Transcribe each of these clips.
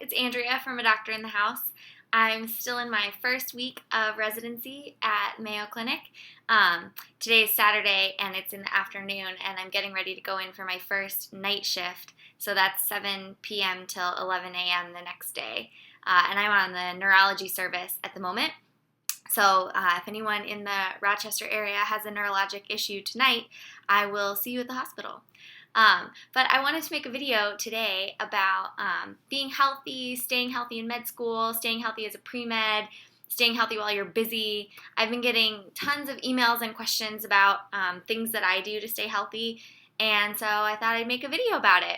it's Andrea from A Doctor in the House. I'm still in my first week of residency at Mayo Clinic. Today is Saturday and it's in the afternoon, and I'm getting ready to go in for my first night shift. So that's 7 p.m. till 11 a.m. the next day. And I'm on the neurology service at the moment. So if anyone in the Rochester area has a neurologic issue tonight, I will see you at the hospital. But I wanted to make a video today about being healthy, staying healthy in med school, staying healthy as a pre-med, staying healthy while you're busy. I've been getting tons of emails and questions about things that I do to stay healthy, and so I thought I'd make a video about it.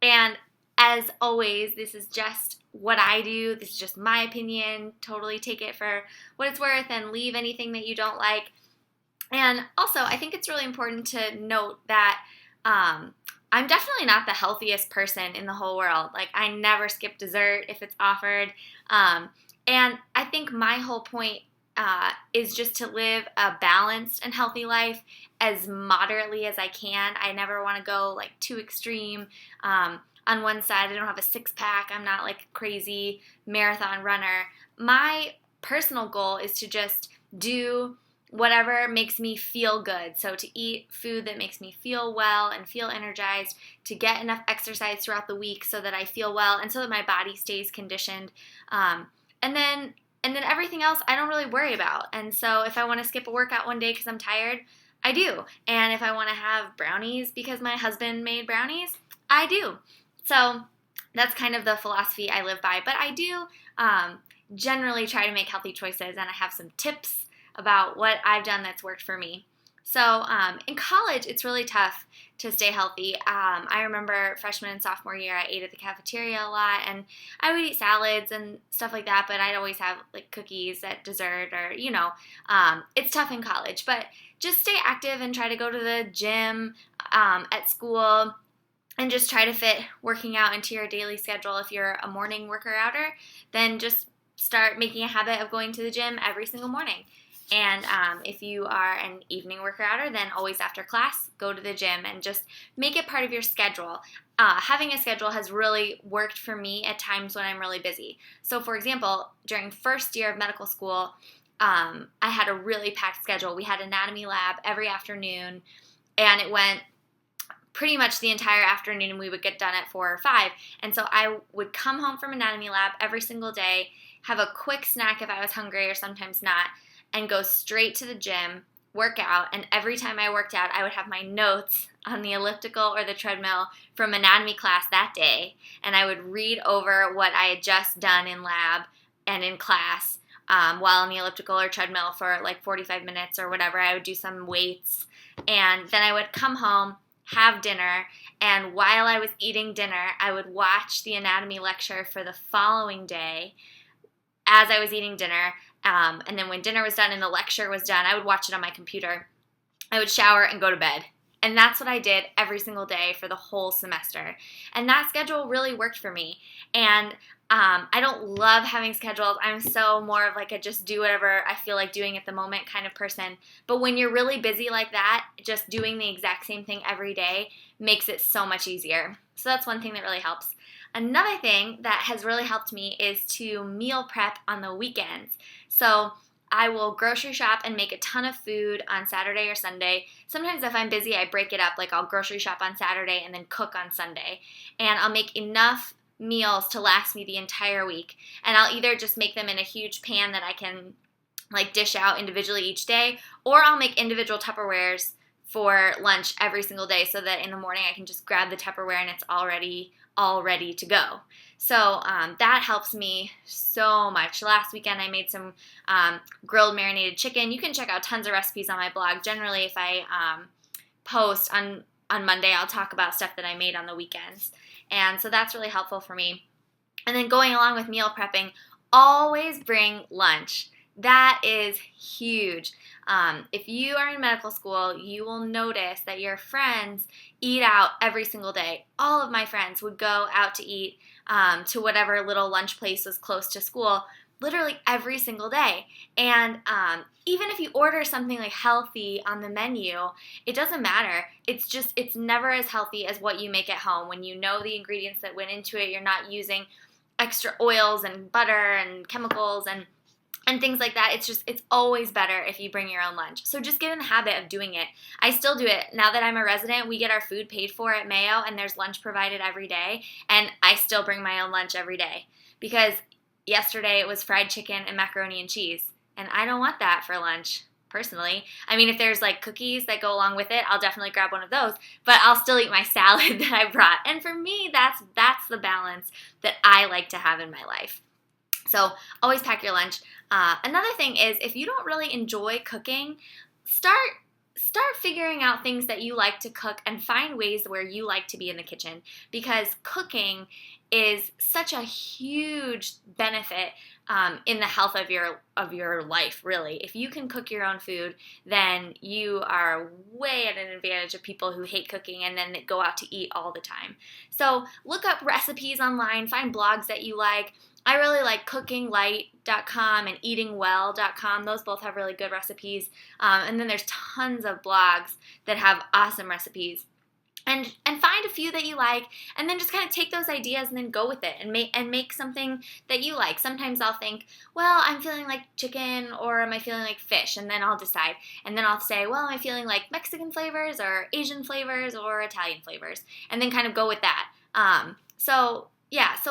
And as always, this is just what I do. This is just my opinion. Totally take it for what it's worth and leave anything that you don't like. And also, I think it's really important to note that I'm definitely not the healthiest person in the whole world. Like, I never skip dessert if it's offered. And I think my whole point is just to live a balanced and healthy life as moderately as I can. I never want to go like too extreme. On one side, I don't have a six-pack. I'm not like a crazy marathon runner. My personal goal is to just do whatever makes me feel good. So to eat food that makes me feel well and feel energized, to get enough exercise throughout the week so that I feel well and so that my body stays conditioned. And then everything else I don't really worry about. And so if I want to skip a workout one day because I'm tired, I do. And if I want to have brownies because my husband made brownies, I do. So that's kind of the philosophy I live by. But I do generally try to make healthy choices, and I have some tips about what I've done that's worked for me. So in college, it's really tough to stay healthy. I remember freshman and sophomore year, I ate at the cafeteria a lot, and I would eat salads and stuff like that, but I'd always have like cookies at dessert or, it's tough in college. But just stay active and try to go to the gym at school, and just try to fit working out into your daily schedule. If you're a morning worker-outer, then just start making a habit of going to the gym every single morning. And if you are an evening worker-outer, then always after class, go to the gym and just make it part of your schedule. Having a schedule has really worked for me at times when I'm really busy. So for example, during first year of medical school, I had a really packed schedule. We had anatomy lab every afternoon, and it went pretty much the entire afternoon, and we would get done at 4 or 5. And so I would come home from anatomy lab every single day, have a quick snack if I was hungry or sometimes not, and go straight to the gym, work out. And every time I worked out, I would have my notes on the elliptical or the treadmill from anatomy class that day, and I would read over what I had just done in lab and in class while on the elliptical or treadmill for like 45 minutes or whatever. I would do some weights, and then I would come home, have dinner, and while I was eating dinner, I would watch the anatomy lecture for the following day as I was eating dinner. And then when dinner was done and the lecture was done, I would watch it on my computer. I would shower and go to bed. And that's what I did every single day for the whole semester. And that schedule really worked for me. And I don't love having schedules. I'm so more of like a just do whatever I feel like doing at the moment kind of person. But when you're really busy like that, just doing the exact same thing every day makes it so much easier. So that's one thing that really helps. Another thing that has really helped me is to meal prep on the weekends. So I will grocery shop and make a ton of food on Saturday or Sunday. Sometimes if I'm busy, I break it up. Like I'll grocery shop on Saturday and then cook on Sunday. And I'll make enough meals to last me the entire week. And I'll either just make them in a huge pan that I can like dish out individually each day, or I'll make individual Tupperwares for lunch every single day so that in the morning I can just grab the Tupperware and it's already all ready to go. So that helps me so much. Last weekend I made some grilled marinated chicken. You can check out tons of recipes on my blog. Generally, if I post on Monday, I'll talk about stuff that I made on the weekends. And so that's really helpful for me. And then going along with meal prepping, always bring lunch. That is huge. If you are in medical school, you will notice that your friends eat out every single day. All of my friends would go out to eat to whatever little lunch place was close to school literally every single day. And even if you order something like healthy on the menu, it doesn't matter. It's never as healthy as what you make at home. When you know the ingredients that went into it, you're not using extra oils and butter and chemicals and things like that. It's always better if you bring your own lunch. So just get in the habit of doing it. I still do it. Now that I'm a resident, we get our food paid for at Mayo, and there's lunch provided every day, and I still bring my own lunch every day because yesterday it was fried chicken and macaroni and cheese, and I don't want that for lunch. Personally, I mean, if there's like cookies that go along with it, I'll definitely grab one of those, but I'll still eat my salad that I brought. And for me, that's the balance that I like to have in my life. So always pack your lunch. Another thing is, if you don't really enjoy cooking, start figuring out things that you like to cook and find ways where you like to be in the kitchen, because cooking is such a huge benefit in the health of your life, really. If you can cook your own food, then you are way at an advantage of people who hate cooking and then go out to eat all the time. So look up recipes online, find blogs that you like. I really like cookinglight.com and eatingwell.com. Those both have really good recipes. And then there's tons of blogs that have awesome recipes. And find a few that you like, and then just kind of take those ideas and then go with it and make something that you like. Sometimes I'll think, well, I'm feeling like chicken, or am I feeling like fish? And then I'll decide. And then I'll say, well, am I feeling like Mexican flavors or Asian flavors or Italian flavors? And then kind of go with that. So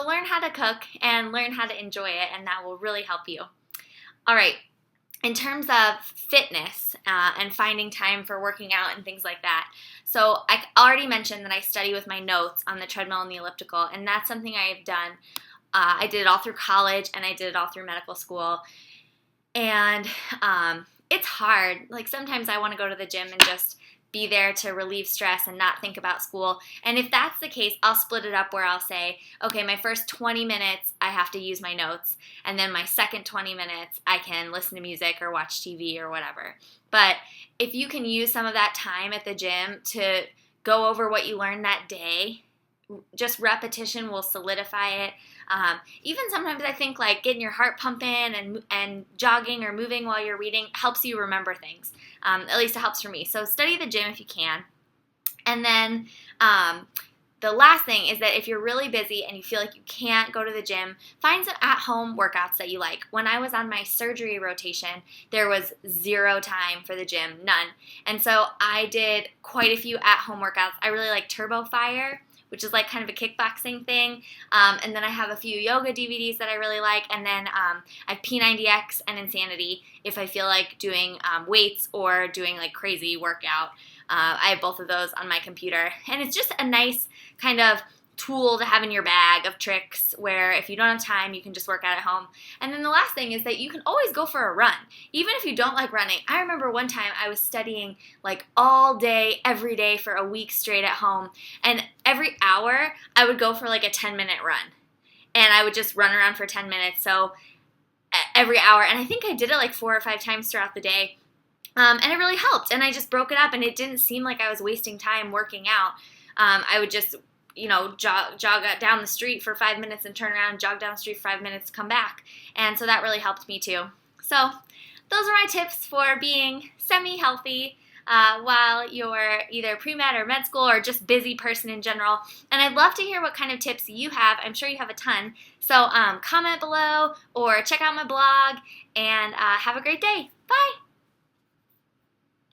learn how to cook and learn how to enjoy it, and that will really help you. All right. In terms of fitness and finding time for working out and things like that, so I already mentioned that I study with my notes on the treadmill and the elliptical, and that's something I have done. I did it all through college, and I did it all through medical school, and it's hard. Like, sometimes I want to go to the gym and just be there to relieve stress and not think about school. And if that's the case, I'll split it up where I'll say, okay, my first 20 minutes, I have to use my notes. And then my second 20 minutes, I can listen to music or watch TV or whatever. But if you can use some of that time at the gym to go over what you learned that day, just repetition will solidify it. Even sometimes I think like getting your heart pumping and jogging or moving while you're reading helps you remember things. At least it helps for me. So study the gym if you can. And then the last thing is that if you're really busy and you feel like you can't go to the gym, find some at-home workouts that you like. When I was on my surgery rotation, there was zero time for the gym, none. And so I did quite a few at-home workouts. I really like Turbo Fire, which is like kind of a kickboxing thing. And then I have a few yoga DVDs that I really like. And then I have P90X and Insanity if I feel like doing weights or doing like crazy workout. I have both of those on my computer. And it's just a nice kind of tool to have in your bag of tricks where if you don't have time, you can just work out at home. And then the last thing is that you can always go for a run, even if you don't like running. I remember one time I was studying like all day, every day for a week straight at home, and every hour I would go for like a 10-minute run, and I would just run around for 10 minutes. So every hour, and I think I did it like 4 or 5 times throughout the day. And it really helped, and I just broke it up, and it didn't seem like I was wasting time working out. I would just jog down the street for 5 minutes and turn around, jog down the street for 5 minutes, come back. And so that really helped me too. So those are my tips for being semi-healthy while you're either pre-med or med school or just busy person in general. And I'd love to hear what kind of tips you have. I'm sure you have a ton. So comment below or check out my blog, and have a great day. Bye!